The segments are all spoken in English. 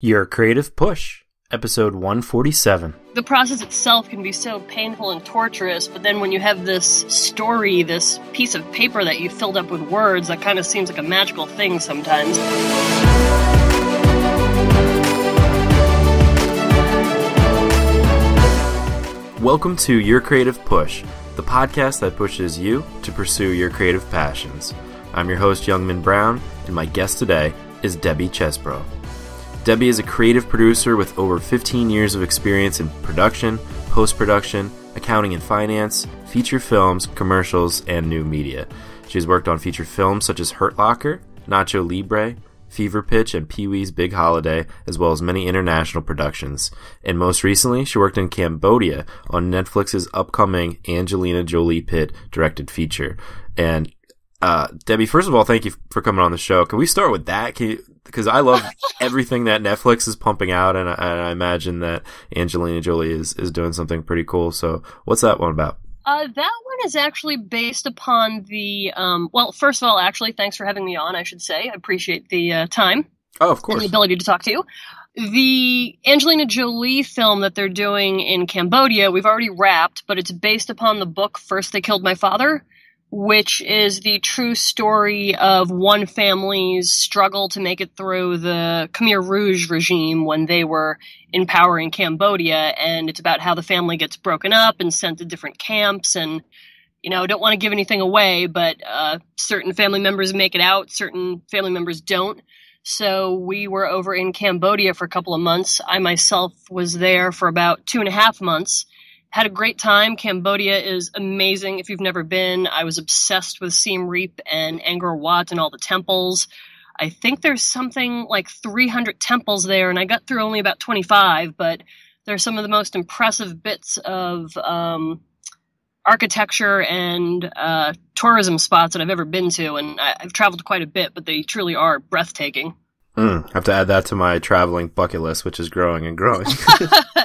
Your Creative Push, episode 147. The process itself can be so painful and torturous, but then when you have this story, this piece of paper that you filled up with words, that kind of seems like a magical thing sometimes. Welcome to Your Creative Push, the podcast that pushes you to pursue your creative passions. I'm your host, Youngman Brown, and my guest today is Debbie Chesebro. Debbie is a creative producer with over 15 years of experience in production, post-production, accounting and finance, feature films, commercials, and new media. She's worked on feature films such as Hurt Locker, Nacho Libre, Fever Pitch, and Pee-wee's Big Holiday, as well as many international productions. And most recently, she worked in Cambodia on Netflix's upcoming Angelina Jolie Pitt-directed feature. And Debbie, first of all, thank you for coming on the show. Can we start with that? Because I love everything that Netflix is pumping out, and I imagine that Angelina Jolie is doing something pretty cool. So what's that one about? That one is actually based upon the, well, first of all, actually, thanks for having me on, I should say. I appreciate the time. Oh, of course. And the ability to talk to you. The Angelina Jolie film that they're doing in Cambodia, we've already wrapped, but it's based upon the book First They Killed My Father, which is the true story of one family's struggle to make it through the Khmer Rouge regime when they were in power in Cambodia. And it's about how the family gets broken up and sent to different camps. And, you know, I don't want to give anything away, but certain family members make it out, certain family members don't. So we were over in Cambodia for a couple of months. I myself was there for about 2.5 months. Had a great time. Cambodia is amazing. If you've never been, I was obsessed with Siem Reap and Angkor Wat and all the temples. I think there's something like 300 temples there, and I got through only about 25, but they're some of the most impressive bits of architecture and tourism spots that I've ever been to, and I've traveled quite a bit, but they truly are breathtaking. Have to add that to my traveling bucket list, which is growing and growing.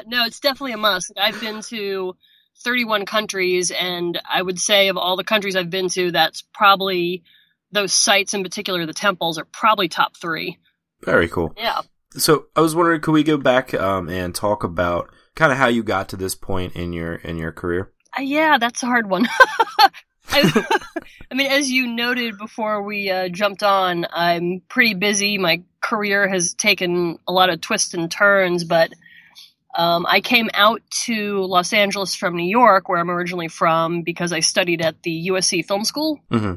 No, it's definitely a must. I've been to 31 countries, and I would say of all the countries I've been to, that's probably, those sites in particular, the temples, are probably top 3. Very cool. Yeah. So I was wondering, could we go back and talk about kind of how you got to this point in your career? Yeah, that's a hard one. I mean, as you noted before we jumped on, I'm pretty busy. My career has taken a lot of twists and turns, but I came out to Los Angeles from New York, where I'm originally from, because I studied at the USC Film School. Mm-hmm.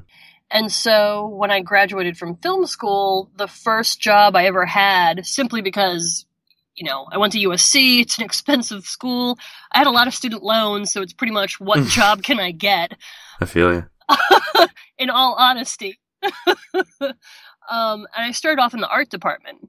And so when I graduated from film school, the first job I ever had, simply because, you know, I went to USC, it's an expensive school. I had a lot of student loans, so it's pretty much what job can I get? I feel you. In all honesty. And I started off in the art department,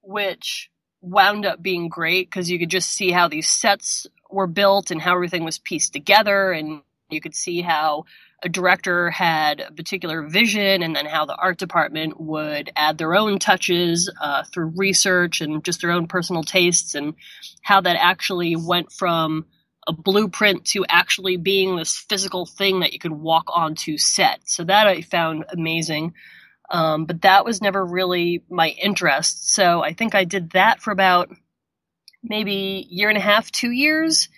which wound up being great because you could just see how these sets were built and how everything was pieced together. And you could see how a director had a particular vision and then how the art department would add their own touches through research and just their own personal tastes, and how that actually went from a blueprint to actually being this physical thing that you could walk onto set. So that I found amazing. But that was never really my interest. So I think I did that for about maybe 1.5 to 2 years.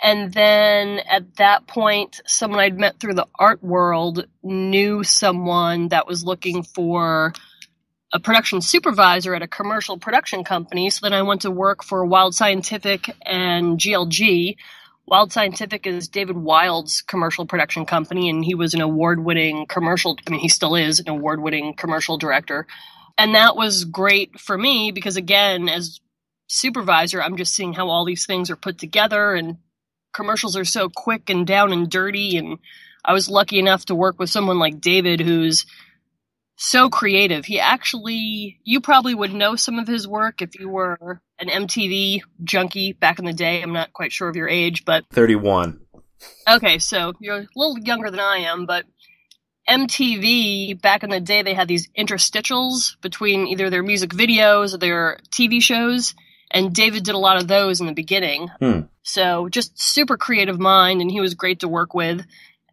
And then at that point, someone I'd met through the art world knew someone that was looking for a production supervisor at a commercial production company. So then I went to work for Wild Scientific and GLG. Wild Scientific is David Wild's commercial production company, and he was an award-winning commercial, I mean, he still is an award-winning commercial director. And that was great for me because, again, as supervisor, I'm just seeing how all these things are put together, and commercials are so quick and down and dirty. And I was lucky enough to work with someone like David, who's so creative. He actually, you probably would know some of his work if you were an MTV junkie back in the day. I'm not quite sure of your age, but 31. Okay, so you're a little younger than I am, but MTV, back in the day, they had these interstitials between either their music videos or their TV shows, and David did a lot of those in the beginning. So just super creative mind, and he was great to work with.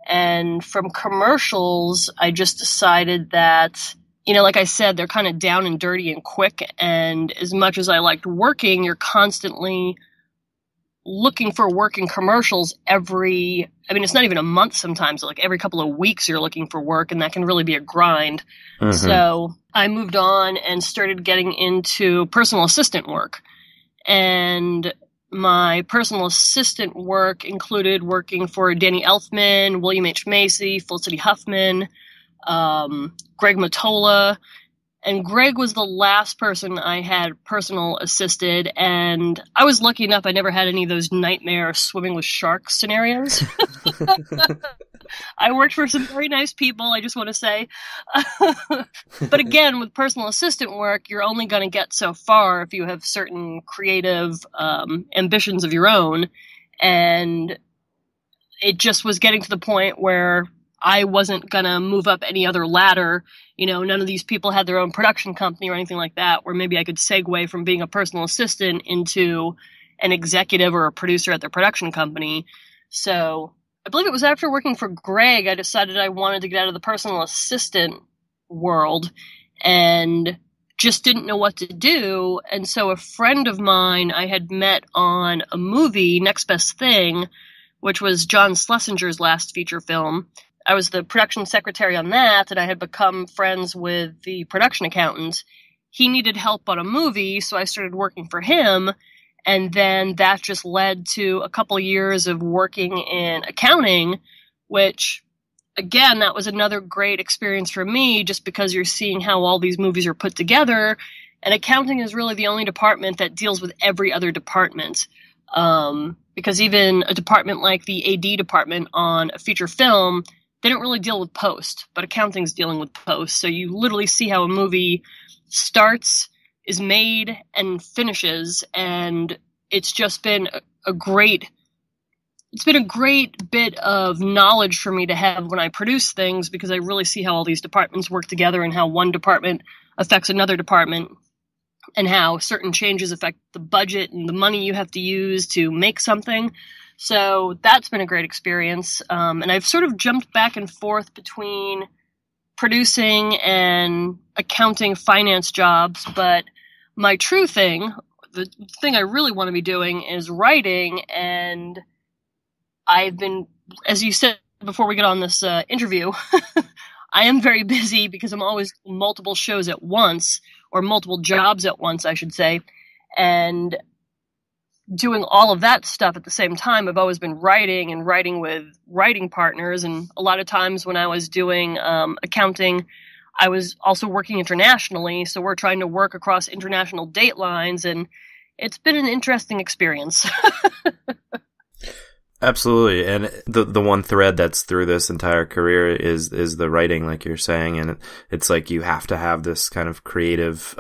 And from commercials, I just decided that like I said, they're kind of down and dirty and quick. And as much as I liked working, you're constantly looking for work in commercials it's not even a month sometimes, like every couple of weeks you're looking for work, and that can really be a grind. Mm-hmm. So I moved on and started getting into personal assistant work. And my personal assistant work included working for Danny Elfman, William H. Macy, Felicity Huffman, Greg Mottola. And Greg was the last person I had personal assisted, and I was lucky enough I never had any of those nightmare swimming with sharks scenarios. I worked for some very nice people, I just want to say. But again, with personal assistant work, you're only going to get so far if you have certain creative ambitions of your own. And it just was getting to the point where I wasn't going to move up any other ladder. None of these people had their own production company or anything like that, where maybe I could segue from being a personal assistant into an executive or a producer at their production company. So I believe it was after working for Greg, I decided I wanted to get out of the personal assistant world and just didn't know what to do. And so a friend of mine I had met on a movie, Next Best Thing, which was John Schlesinger's last feature film. I was the production secretary on that, and I had become friends with the production accountant. He needed help on a movie, so I started working for him, and then that just led to a couple years of working in accounting, which, again, that was another great experience for me, just because you're seeing how all these movies are put together, and accounting is really the only department that deals with every other department. Because even a department like the AD department on a feature film, they don't really deal with post, but accounting's dealing with post. So you literally see how a movie starts, is made, and finishes. And it's just been a great bit of knowledge for me to have when I produce things, because I really see how all these departments work together and how one department affects another department and how certain changes affect the budget and the money you have to use to make something. So that's been a great experience. And I've sort of jumped back and forth between producing and accounting finance jobs. But my true thing, the thing I really want to be doing, is writing. And I've been, as you said before we get on this interview, I am very busy because I'm always multiple shows at once, or multiple jobs at once, I should say. And doing all of that stuff at the same time, I've always been writing and writing with writing partners. And a lot of times when I was doing accounting, I was also working internationally. So we're trying to work across international date lines, and it's been an interesting experience. Absolutely. And the one thread that's through this entire career is the writing, like you're saying. And it's like you have to have this kind of creative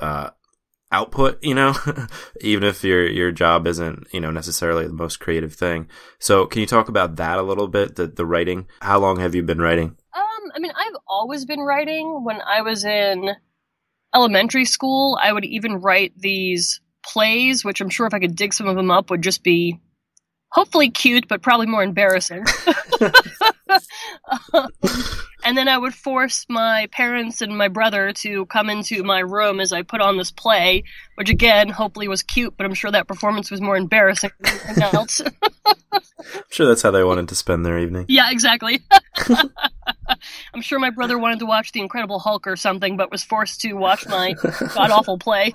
output, even if your job isn't, necessarily the most creative thing. So can you talk about that a little bit, the writing? How long have you been writing? I've always been writing. When I was in elementary school, I would even write these plays, which I'm sure if I could dig some of them up would just be hopefully cute, but probably more embarrassing. And then I would force my parents and my brother to come into my room as I put on this play, which again, hopefully was cute, but I'm sure that performance was more embarrassing than anything else. I'm sure that's how they wanted to spend their evening. Yeah, exactly. I'm sure my brother wanted to watch The Incredible Hulk or something, but was forced to watch my god-awful play.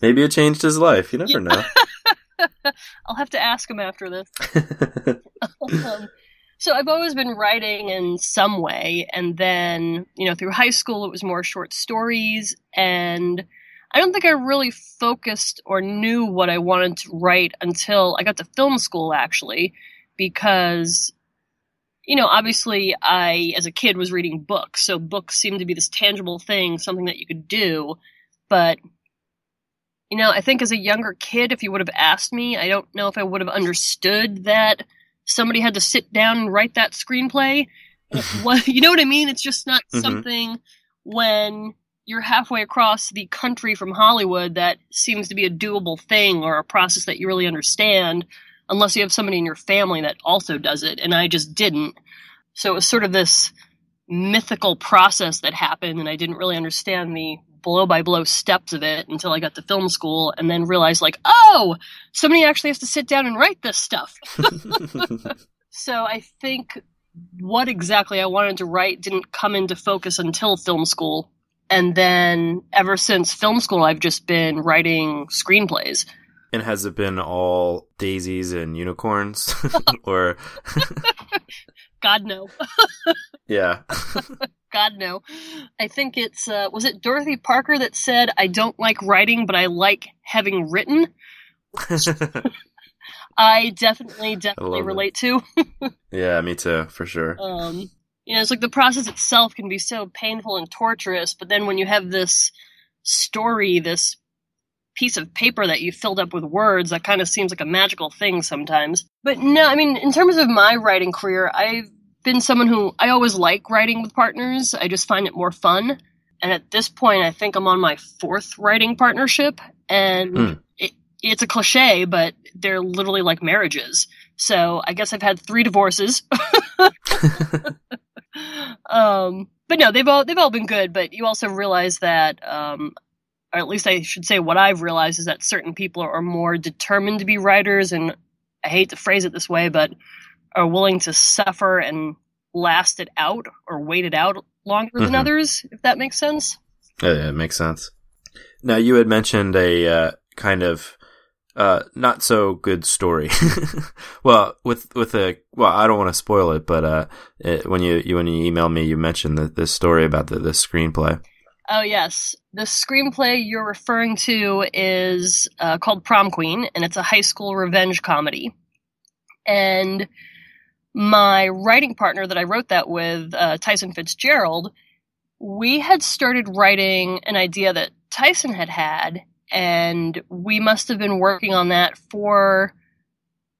Maybe it changed his life. You never know. I'll have to ask him after this. So I've always been writing in some way, and then, through high school it was more short stories, and I don't think I really focused or knew what I wanted to write until I got to film school, actually, because, obviously I, as a kid, was reading books, so books seemed to be this tangible thing, something that you could do, but I think as a younger kid, if you would have asked me, I don't know if I would have understood that somebody had to sit down and write that screenplay. You know what I mean? It's just not something when you're halfway across the country from Hollywood that seems to be a doable thing or a process that you really understand, unless you have somebody in your family that also does it, and I just didn't. So it was sort of this mythical process that happened, and I didn't really understand the blow-by-blow steps of it until I got to film school, and then realized, like, oh, somebody actually has to sit down and write this stuff. So I think what exactly I wanted to write didn't come into focus until film school. And then ever since film school, I've just been writing screenplays. And has it been all daisies and unicorns? Or God, no. Yeah. God, no. I think it's, was it Dorothy Parker that said, I don't like writing, but I like having written? I definitely relate to. Yeah, me too, for sure. It's like the process itself can be so painful and torturous, but then when you have this story, this piece of paper that you filled up with words, that kind of seems like a magical thing sometimes. But no, I mean, in terms of my writing career, I've been someone who, I always like writing with partners. I just find it more fun. And at this point, I think I'm on my 4th writing partnership, and it's a cliche, but they're literally like marriages. So I guess I've had 3 divorces. But no, they've all been good. But you also realize that, or at least I should say what I've realized is that certain people are more determined to be writers, and I hate to phrase it this way, but are willing to suffer and last it out or wait it out longer than others, if that makes sense. Yeah, it makes sense. Now, you had mentioned a kind of not so good story. Well, I don't want to spoil it, but when you emailed me, you mentioned this story about this screenplay. Oh, yes. The screenplay you're referring to is called Prom Queen, and it's a high school revenge comedy. And my writing partner that I wrote that with, Tyson Fitzgerald, we had started writing an idea that Tyson had, and we must have been working on that for,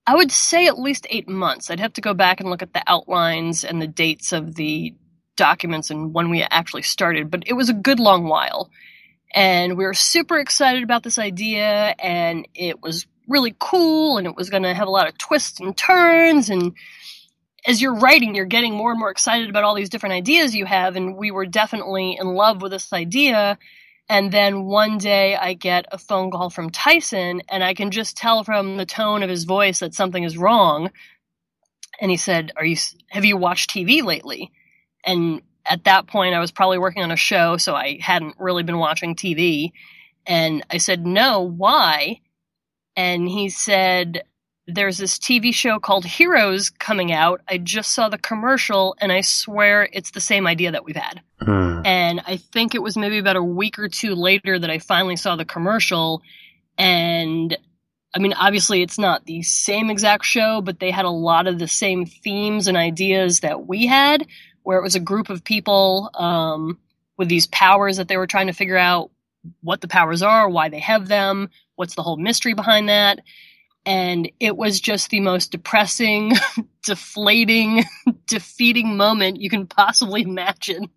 I would say, at least 8 months. I'd have to go back and look at the outlines and the dates of the documents and when we actually started, but it was a good long while. And we were super excited about this idea, and it was really cool, and it was going to have a lot of twists and turns, and as you're writing, you're getting more and more excited about all these different ideas you have, and we were definitely in love with this idea. And then one day I get a phone call from Tyson, and I can just tell from the tone of his voice that something is wrong. And he said, have you watched TV lately? And at that point I was probably working on a show, so I hadn't really been watching TV. And I said, no, why? And he said, there's this TV show called Heroes coming out. I just saw the commercial, and I swear it's the same idea that we've had. And I think it was maybe about a week or 2 later that I finally saw the commercial. And I mean, obviously it's not the same exact show, but they had a lot of the same themes and ideas that we had, where it was a group of people with these powers that they were trying to figure out what the powers are, why they have them, what's the whole mystery behind that. And it was just the most depressing, deflating, defeating moment you can possibly imagine.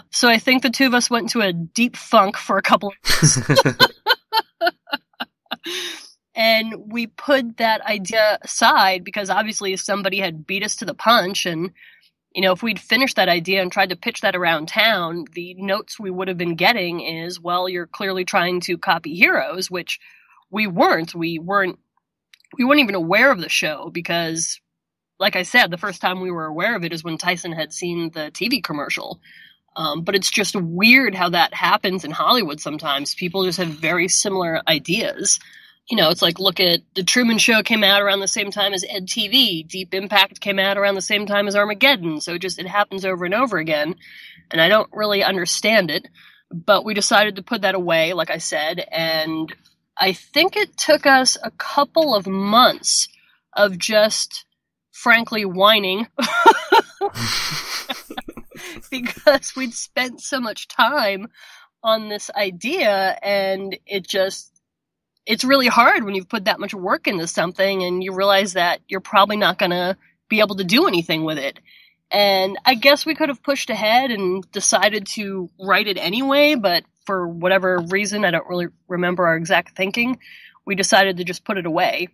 So I think the 2 of us went into a deep funk for a couple of days. And we put that idea aside because obviously somebody had beat us to the punch. And, if we'd finished that idea and tried to pitch that around town, the notes we would have been getting is, well, you're clearly trying to copy Heroes, which we weren't. We weren't even aware of the show because, like I said, the first time we were aware of it is when Tyson had seen the TV commercial. But it's just weird how that happens in Hollywood sometimes. People just have very similar ideas. It's like, look at The Truman Show came out around the same time as Ed TV. Deep Impact came out around the same time as Armageddon. So it happens over and over again. And I don't really understand it. But we decided to put that away, like I said, and I think it took us a couple of months of just, frankly, whining because we'd spent so much time on this idea, and it's really hard when you've put that much work into something and you realize that you're probably not going to be able to do anything with it. And I guess we could have pushed ahead and decided to write it anyway, but for whatever reason, I don't really remember our exact thinking, we decided to just put it away.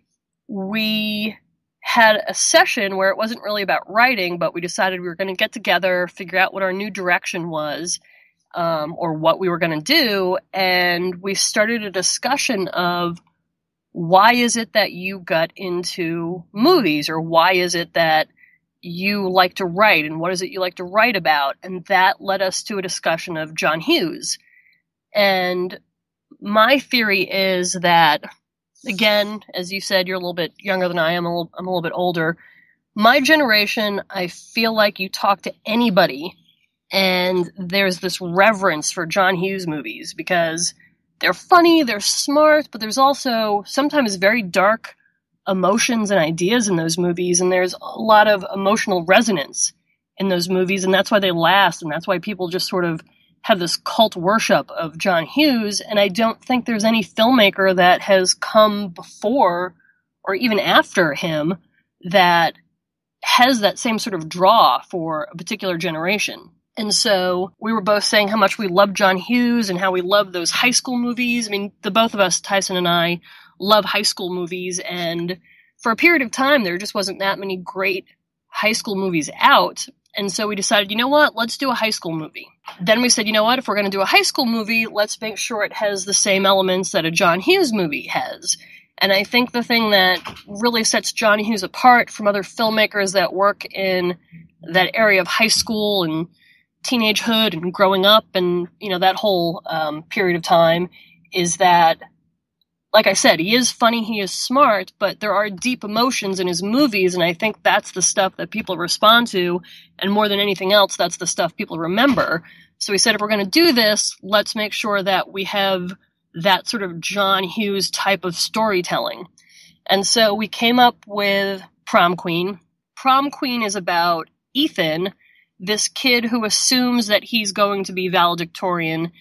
We had a session where it wasn't really about writing, but we decided we were going to get together, figure out what our new direction was, or what we were going to do. And we started a discussion of, why is it that you got into movies, or why is it that you like to write, and what is it you like to write about? And that led us to a discussion of John Hughes. And my theory is that, again, as you said, you're a little bit younger than I am. I'm a little bit older. My generation, I feel like you talk to anybody and there's this reverence for John Hughes movies because they're funny, they're smart, but there's also sometimes very dark emotions and ideas in those movies, and there's a lot of emotional resonance in those movies, and that's why they last, and that's why people just sort of have this cult worship of John Hughes. And I don't think there's any filmmaker that has come before or even after him that has that same sort of draw for a particular generation. And so we were both saying how much we love John Hughes and how we love those high school movies. I mean, the both of us, Tyson and I, love high school movies. And for a period of time, there just wasn't that many great high school movies out. And so we decided, you know what, let's do a high school movie. Then we said, you know what, if we're going to do a high school movie, let's make sure it has the same elements that a John Hughes movie has. And I think the thing that really sets John Hughes apart from other filmmakers that work in that area of high school and teenagehood and growing up and, you know, that whole period of time is that, like I said, he is funny, he is smart, but there are deep emotions in his movies, and I think that's the stuff that people respond to, and more than anything else, that's the stuff people remember. So we said, if we're going to do this, let's make sure that we have that sort of John Hughes type of storytelling. And so we came up with Prom Queen. Prom Queen is about Ethan, this kid who assumes that he's going to be valedictorian,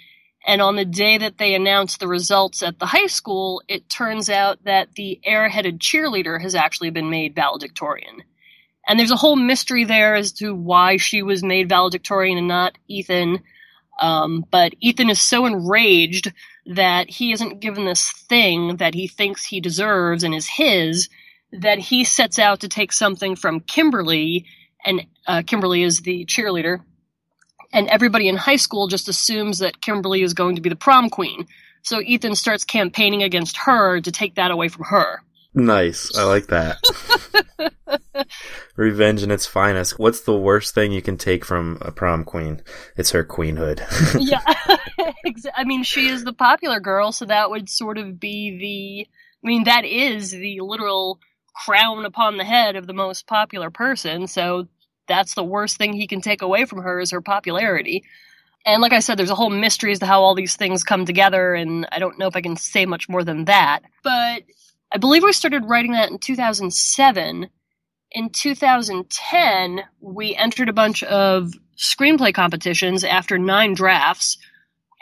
and on the day that they announce the results at the high school, it turns out that the airheaded cheerleader has actually been made valedictorian. And there's a whole mystery there as to why she was made valedictorian and not Ethan. But Ethan is so enraged that he isn't given this thing that he thinks he deserves and is his, that he sets out to take something from Kimberly, and Kimberly is the cheerleader. And everybody in high school just assumes that Kimberly is going to be the prom queen. So Ethan starts campaigning against her to take that away from her. Nice. I like that. Revenge in its finest. What's the worst thing you can take from a prom queen? It's her queenhood. Yeah. I mean, she is the popular girl, so that would sort of be that is the literal crown upon the head of the most popular person. So that's the worst thing he can take away from her is her popularity. And like I said, there's a whole mystery as to how all these things come together, and I don't know if I can say much more than that. But I believe we started writing that in 2007. In 2010, we entered a bunch of screenplay competitions after 9 drafts,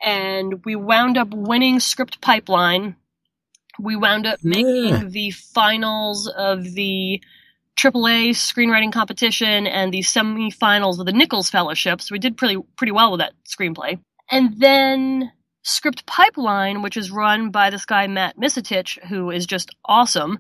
and we wound up winning Script Pipeline. We wound up making the finals of the AAA screenwriting competition and the semifinals of the Nichols Fellowship, so we did pretty well with that screenplay. And then Script Pipeline, which is run by this guy Matt Misitich, who is just awesome.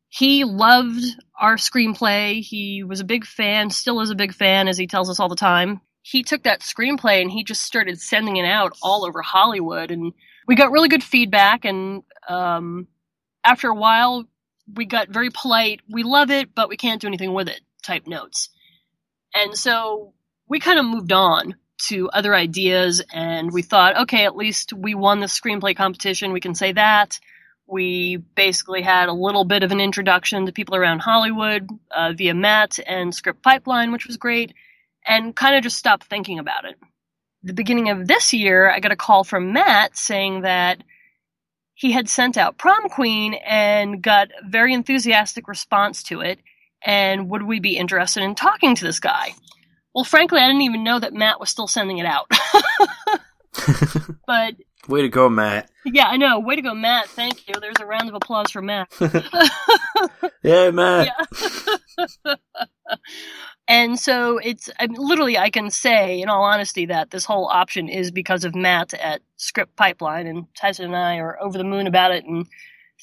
He loved our screenplay. He was a big fan, still is a big fan, as he tells us all the time. He took that screenplay and he just started sending it out all over Hollywood, and we got really good feedback, and after a while, we got very polite, we love it, but we can't do anything with it type notes. And so we kind of moved on to other ideas, and we thought, okay, at least we won the screenplay competition, we can say that. We basically had a little bit of an introduction to people around Hollywood via Matt and Script Pipeline, which was great, and kind of just stopped thinking about it. The beginning of this year, I got a call from Matt saying that he had sent out Prom Queen and got a very enthusiastic response to it, and would we be interested in talking to this guy? Well, frankly, I didn't even know that Matt was still sending it out. But way to go, Matt. Yeah, I know. Way to go, Matt. Thank you. There's a round of applause for Matt. Yeah, Matt. Yeah. And so I can say, in all honesty, that this whole option is because of Matt at Script Pipeline, and Tyson and I are over the moon about it and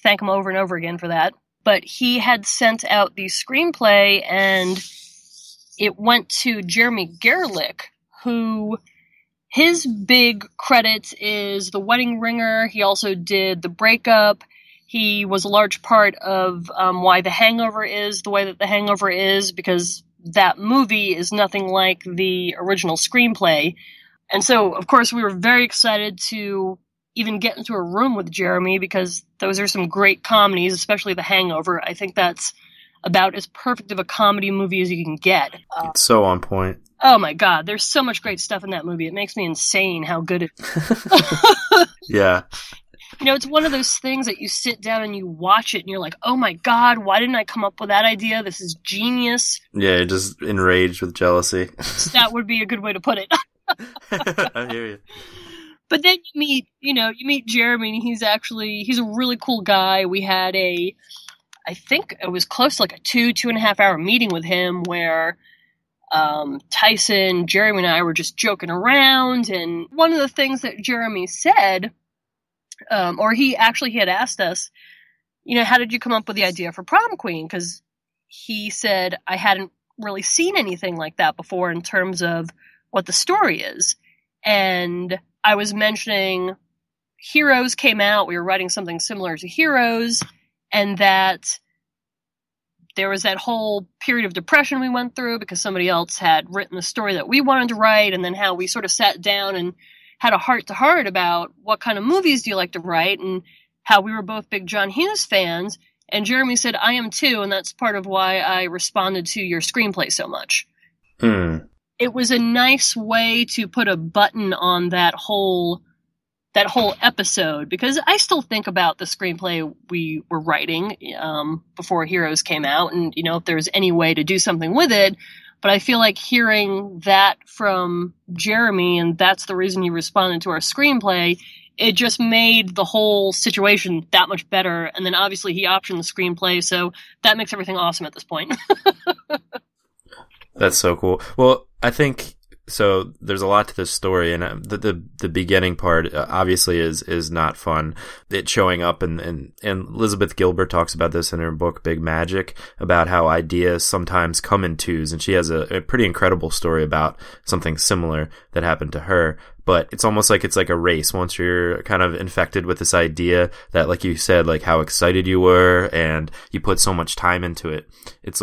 thank him over and over again for that. but he had sent out the screenplay and it went to Jeremy Gerlich, who his big credits is The Wedding Ringer. He also did The Breakup. He was a large part of why The Hangover is the way that The Hangover is, because that movie is nothing like the original screenplay. And so, of course, we were very excited to even get into a room with Jeremy, because those are some great comedies, especially The Hangover. I think that's about as perfect of a comedy movie as you can get. It's so on point. Oh my God, there's so much great stuff in that movie. It makes me insane how good it is. Yeah. You know, it's one of those things that you sit down and you watch it and you're like, oh my God, why didn't I come up with that idea? This is genius. Yeah, just enraged with jealousy. That would be a good way to put it. I hear you. But then you meet Jeremy, and he's a really cool guy. We had I think it was close to like a 2.5 hour meeting with him where Tyson, Jeremy, and I were just joking around. And one of the things that Jeremy said, or he had asked us, how did you come up with the idea for Prom Queen? Because he said, I hadn't really seen anything like that before in terms of what the story is. And I was mentioning Heroes came out. We were writing something similar to Heroes, and that there was that whole period of depression we went through because somebody else had written the story that we wanted to write, and then how we sort of sat down and had a heart-to-heart about what kind of movies do you like to write, and how we were both big John Hughes fans. And Jeremy said, I am too, and that's part of why I responded to your screenplay so much. It was a nice way to put a button on that whole episode, because I still think about the screenplay we were writing before Heroes came out, and if there's any way to do something with it. But I feel like hearing that from Jeremy, and that's the reason he responded to our screenplay, it just made the whole situation that much better. And then obviously he optioned the screenplay, so that makes everything awesome at this point. That's so cool. Well, I think so. There's a lot to this story, and the beginning part obviously is not fun. It showing up, and Elizabeth Gilbert talks about this in her book Big Magic, about how ideas sometimes come in twos, and she has a pretty incredible story about something similar that happened to her. But it's almost like it's like a race. Once you're kind of infected with this idea that, like you said, like how excited you were, and you put so much time into it, it's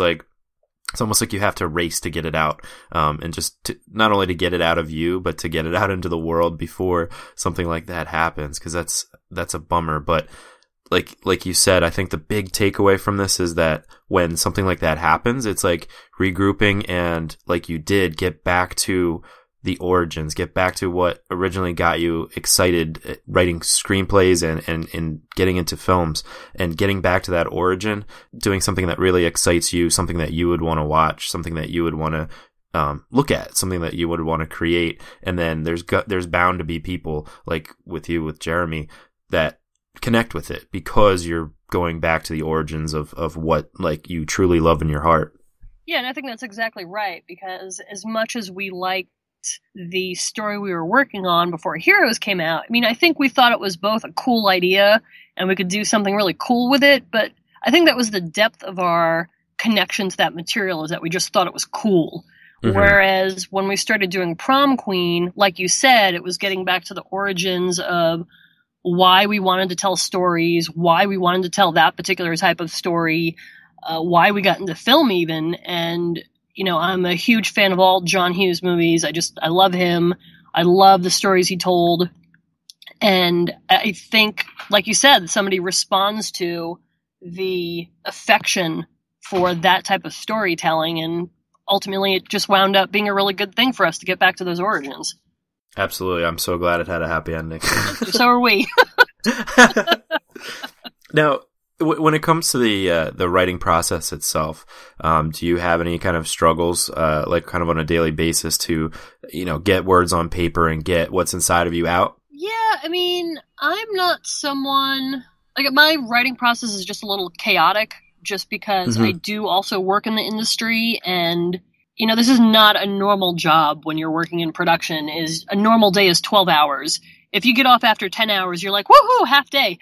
almost like you have to race to get it out, and just not only to get it out of you, but to get it out into the world before something like that happens, because that's a bummer. But like you said, I think the big takeaway from this is that when something like that happens, it's like regrouping and, like you did, get back to the origins, get back to what originally got you excited writing screenplays and getting into films, and getting back to that origin, doing something that really excites you, something that you would want to watch, something that you would want to look at, something that you would want to create. And then there's bound to be people like with Jeremy that connect with it because you're going back to the origins of what like you truly love in your heart. Yeah, and I think that's exactly right, because as much as we liked the story we were working on before Heroes came out, I mean, I think we thought it was both a cool idea and we could do something really cool with it, but I think that was the depth of our connection to that material, is that we just thought it was cool. Mm-hmm. Whereas when we started doing Prom Queen, like you said, it was getting back to the origins of why we wanted to tell stories, why we wanted to tell that particular type of story, why we got into film even. And I'm a huge fan of all John Hughes movies. I love him. I love the stories he told. And I think, like you said, somebody responds to the affection for that type of storytelling. And ultimately, it just wound up being a really good thing for us to get back to those origins. Absolutely. I'm so glad it had a happy ending. So are we. Now, when it comes to the writing process itself, do you have any kind of struggles, like kind of on a daily basis to, get words on paper and get what's inside of you out? Yeah, I mean, I'm not someone, like, my writing process is just a little chaotic, just because I do also work in the industry, and this is not a normal job when you're working in production. A normal day is 12 hours. If you get off after 10 hours, you're like, woohoo, half day.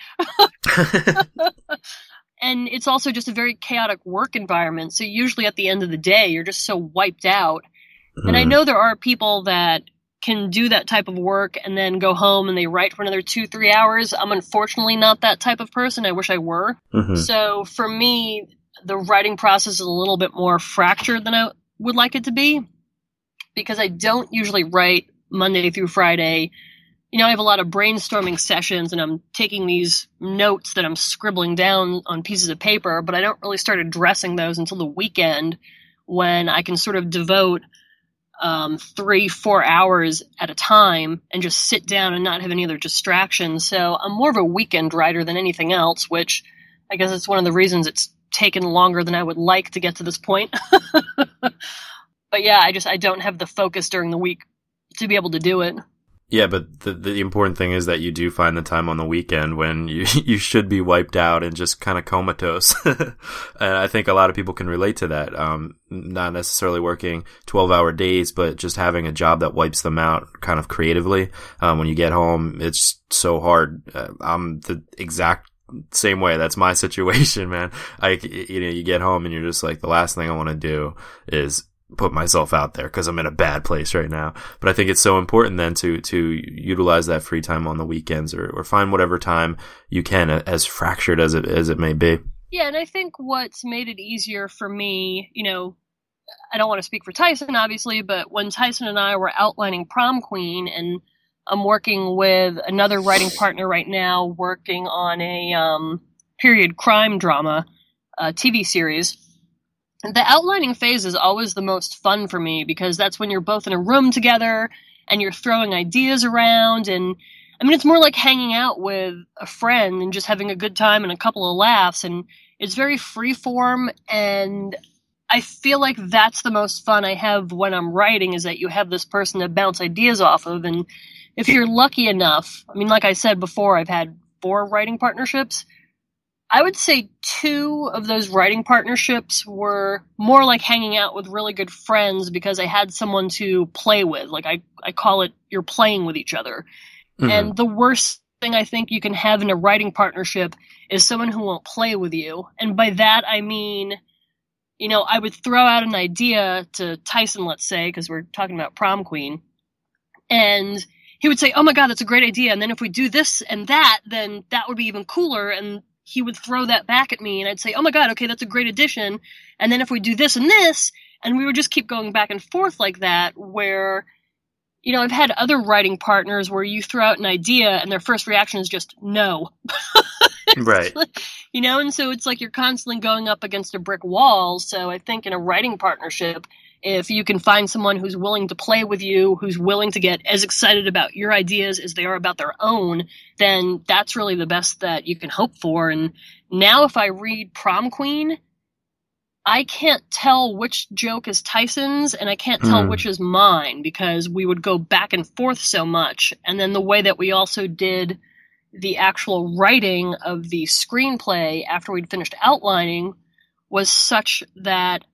And it's also just a very chaotic work environment. So usually at the end of the day, you're just so wiped out. And I know there are people that can do that type of work and then go home and they write for another 2-3 hours. I'm unfortunately not that type of person. I wish I were. So for me, the writing process is a little bit more fractured than I would like it to be, because I don't usually write Monday through Friday. You know, I have a lot of brainstorming sessions and I'm taking these notes that I'm scribbling down on pieces of paper, but I don't really start addressing those until the weekend, when I can sort of devote 3-4 hours at a time and just sit down and not have any other distractions. So I'm more of a weekend writer than anything else, which I guess it's one of the reasons it's taken longer than I would like to get to this point. But yeah, I don't have the focus during the week to be able to do it. Yeah, but the important thing is that you do find the time on the weekend when you should be wiped out and just kind of comatose. And I think a lot of people can relate to that. Not necessarily working 12-hour days, but just having a job that wipes them out kind of creatively. When you get home, it's so hard. I'm the exact same way. That's my situation, man. You get home and you're just like, the last thing I want to do is put myself out there because I'm in a bad place right now. But I think it's so important then to utilize that free time on the weekends, or find whatever time you can, as fractured as it may be. Yeah, and I think what's made it easier for me, you know, I don't want to speak for Tyson, obviously, but when Tyson and I were outlining Prom Queen, and I'm working with another writing partner right now, working on a period crime drama TV series. The outlining phase is always the most fun for me, because that's when you're both in a room together and you're throwing ideas around. And I mean, it's more like hanging out with a friend and just having a good time and a couple of laughs. And it's very free form. And I feel like that's the most fun I have when I'm writing, is that you have this person to bounce ideas off of. And if you're lucky enough, I mean, like I said before, I've had 4 writing partnerships. I would say 2 of those writing partnerships were more like hanging out with really good friends, because I had someone to play with. Like I call it, you're playing with each other. And the worst thing I think you can have in a writing partnership is someone who won't play with you. And by that, I mean, you know, I would throw out an idea to Tyson, let's say, because we're talking about Prom Queen. And he would say, oh my God, that's a great idea. And then if we do this and that, then that would be even cooler. And he would throw that back at me, and I'd say, oh my God, okay, that's a great addition. And then if we do this and this, and we would just keep going back and forth like that, where, you know, I've had other writing partners where you throw out an idea and their first reaction is just no. Right. You know, and so it's like you're constantly going up against a brick wall. So I think in a writing partnership, if you can find someone who's willing to play with you, who's willing to get as excited about your ideas as they are about their own, then that's really the best that you can hope for. And now if I read Prom Queen, I can't tell which joke is Tyson's and I can't tell which is mine, because we would go back and forth so much. And then the way that we also did the actual writing of the screenplay after we'd finished outlining was such that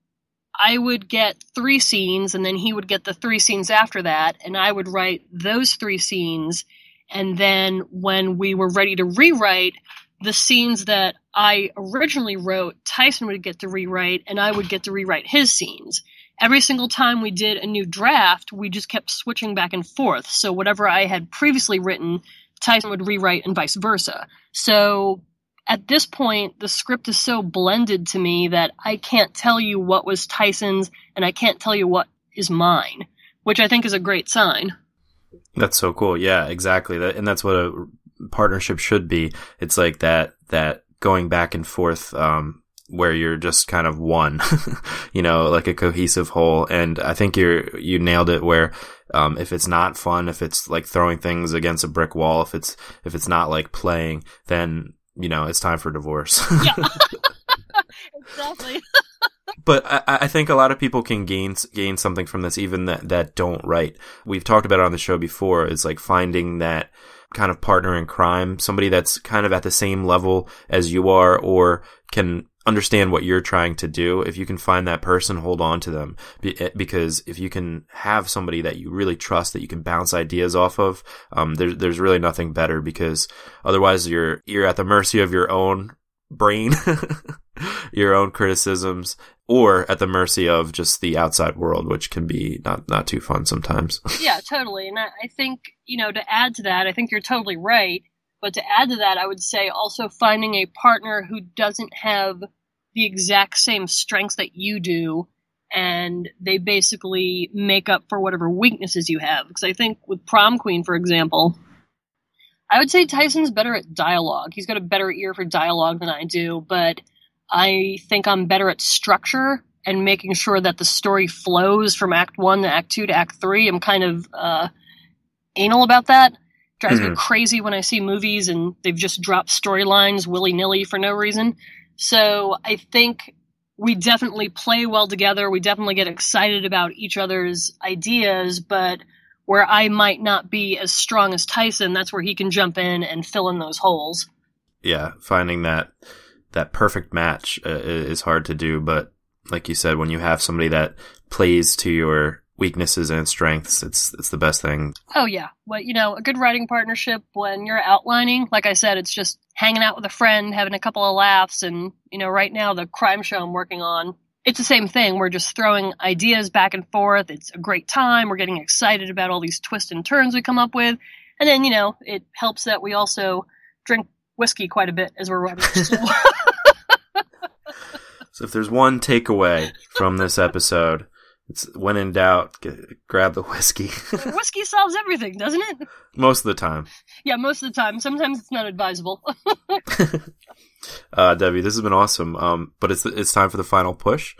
I would get 3 scenes, and then he would get the 3 scenes after that, and I would write those 3 scenes, and then when we were ready to rewrite, the scenes that I originally wrote, Tyson would get to rewrite, and I would get to rewrite his scenes. Every single time we did a new draft, we just kept switching back and forth, so whatever I had previously written, Tyson would rewrite, and vice versa. So at this point, the script is so blended to me that I can't tell you what was Tyson's and I can't tell you what is mine, which I think is a great sign. That's so cool. Yeah, exactly. And that's what a partnership should be. It's like that going back and forth, where you're just kind of one, you know, like a cohesive whole. And I think you nailed it, where if it's not fun, if it's like throwing things against a brick wall, if it's not like playing, then, you know, it's time for divorce. Yeah, exactly. But I think a lot of people can gain something from this, even that don't write. We've talked about it on the show before. It's like finding that kind of partner in crime, somebody that's kind of at the same level as you are, or can understand what you're trying to do. If you can find that person, hold on to them, because if you can have somebody that you really trust, that you can bounce ideas off of, there's really nothing better, because otherwise you're at the mercy of your own brain, your own criticisms, or at the mercy of just the outside world, which can be not too fun sometimes. Yeah, totally. And I think, to add to that, I think you're totally right. But to add to that, I would say also finding a partner who doesn't have the exact same strengths that you do, and they basically make up for whatever weaknesses you have. Because I think with Prom Queen, for example, I would say Tyson's better at dialogue. He's got a better ear for dialogue than I do, but I think I'm better at structure and making sure that the story flows from Act 1 to Act 2 to Act 3. I'm kind of anal about that. Drives me crazy when I see movies and they've just dropped storylines willy-nilly for no reason. So I think we definitely play well together. We definitely get excited about each other's ideas, but where I might not be as strong as Tyson, that's where he can jump in and fill in those holes. Yeah, finding that perfect match is hard to do, but like you said, when you have somebody that plays to your weaknesses and strengths, it's the best thing. Oh yeah. Well, a good writing partnership when you're outlining, like I said, it's just hanging out with a friend, having a couple of laughs, and right now the crime show I'm working on, it's the same thing. We're just throwing ideas back and forth. It's a great time. We're getting excited about all these twists and turns we come up with. And then, it helps that we also drink whiskey quite a bit as we're writing. So if there's one takeaway from this episode, it's when in doubt, grab the whiskey. Whiskey solves everything, doesn't it? Most of the time. Yeah, most of the time. Sometimes it's not advisable. Debbie, this has been awesome. But it's time for the final push.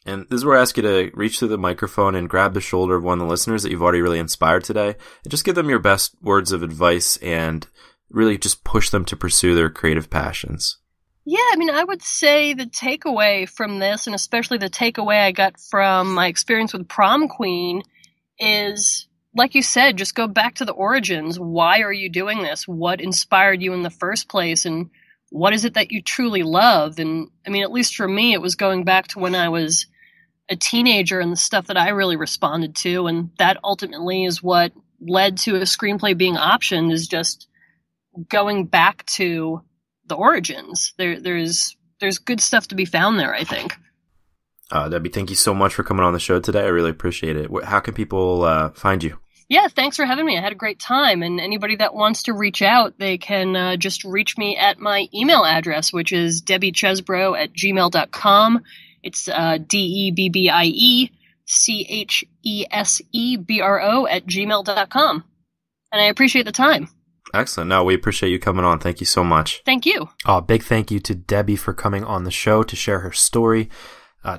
And this is where I ask you to reach through the microphone and grab the shoulder of one of the listeners that you've already really inspired today. And just give them your best words of advice and really just push them to pursue their creative passions. Yeah, I would say the takeaway from this, and especially the takeaway I got from my experience with Prom Queen, is, like you said, just go back to the origins. Why are you doing this? What inspired you in the first place? And what is it that you truly love? And, at least for me, it was going back to when I was a teenager and the stuff that I really responded to. And that ultimately is what led to a screenplay being optioned, is just going back to the origins. There's good stuff to be found there, I think. Debbie, thank you so much for coming on the show today. I really appreciate it. How can people find you? Yeah, thanks for having me. I had a great time. And anybody that wants to reach out, they can just reach me at my email address, which is debbiechesebro@gmail.com. It's DEBBIECHESEBRO@gmail.com. And I appreciate the time. Excellent. No, we appreciate you coming on. Thank you so much. Thank you. Big thank you to Debbie for coming on the show to share her story.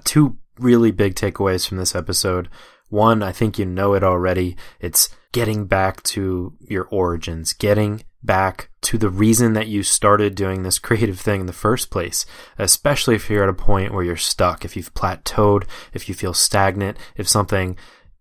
Two really big takeaways from this episode. One, I think you know it already. It's getting back to your origins, getting back to the reason that you started doing this creative thing in the first place, especially if you're at a point where you're stuck, if you've plateaued, if you feel stagnant, if something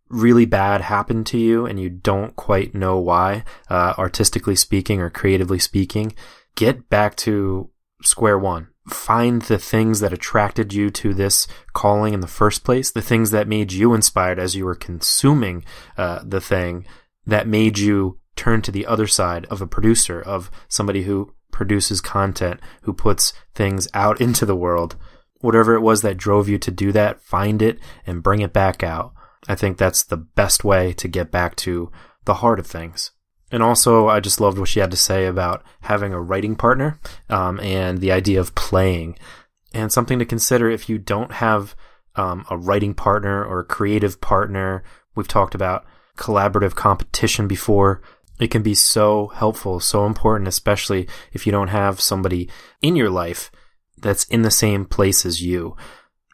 really bad happened to you and you don't quite know why, artistically speaking or creatively speaking. Get back to square one. Find the things that attracted you to this calling in the first place, the things that made you inspired as you were consuming the thing, that made you turn to the other side of a producer, of somebody who produces content, who puts things out into the world. Whatever it was that drove you to do that, find it and bring it back out. I think that's the best way to get back to the heart of things. And also, I just loved what she had to say about having a writing partner and the idea of playing. And something to consider if you don't have a writing partner or a creative partner. We've talked about collaborative competition before. It can be so helpful, so important, especially if you don't have somebody in your life that's in the same place as you.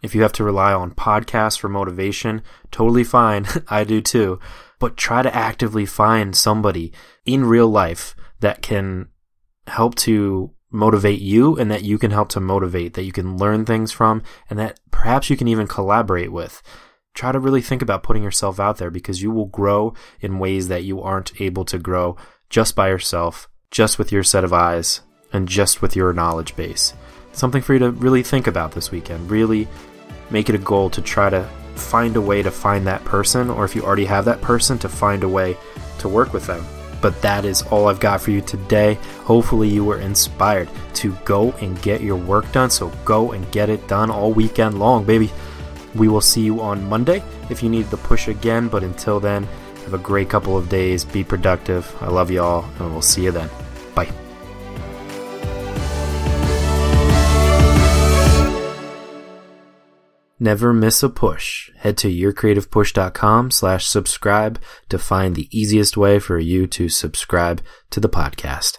If you have to rely on podcasts for motivation, totally fine. I do too. But try to actively find somebody in real life that can help to motivate you and that you can help to motivate, that you can learn things from, and that perhaps you can even collaborate with. Try to really think about putting yourself out there, because you will grow in ways that you aren't able to grow just by yourself, just with your set of eyes, and just with your knowledge base. Something for you to really think about this weekend. Really make it a goal to try to find a way to find that person, or if you already have that person, to find a way to work with them. But that is all I've got for you today. Hopefully you were inspired to go and get your work done. So go and get it done all weekend long, baby. We will see you on Monday if you need the push again. But until then, have a great couple of days. Be productive. I love you all, and we'll see you then. Bye. Never miss a push. Head to yourcreativepush.com/subscribe to find the easiest way for you to subscribe to the podcast.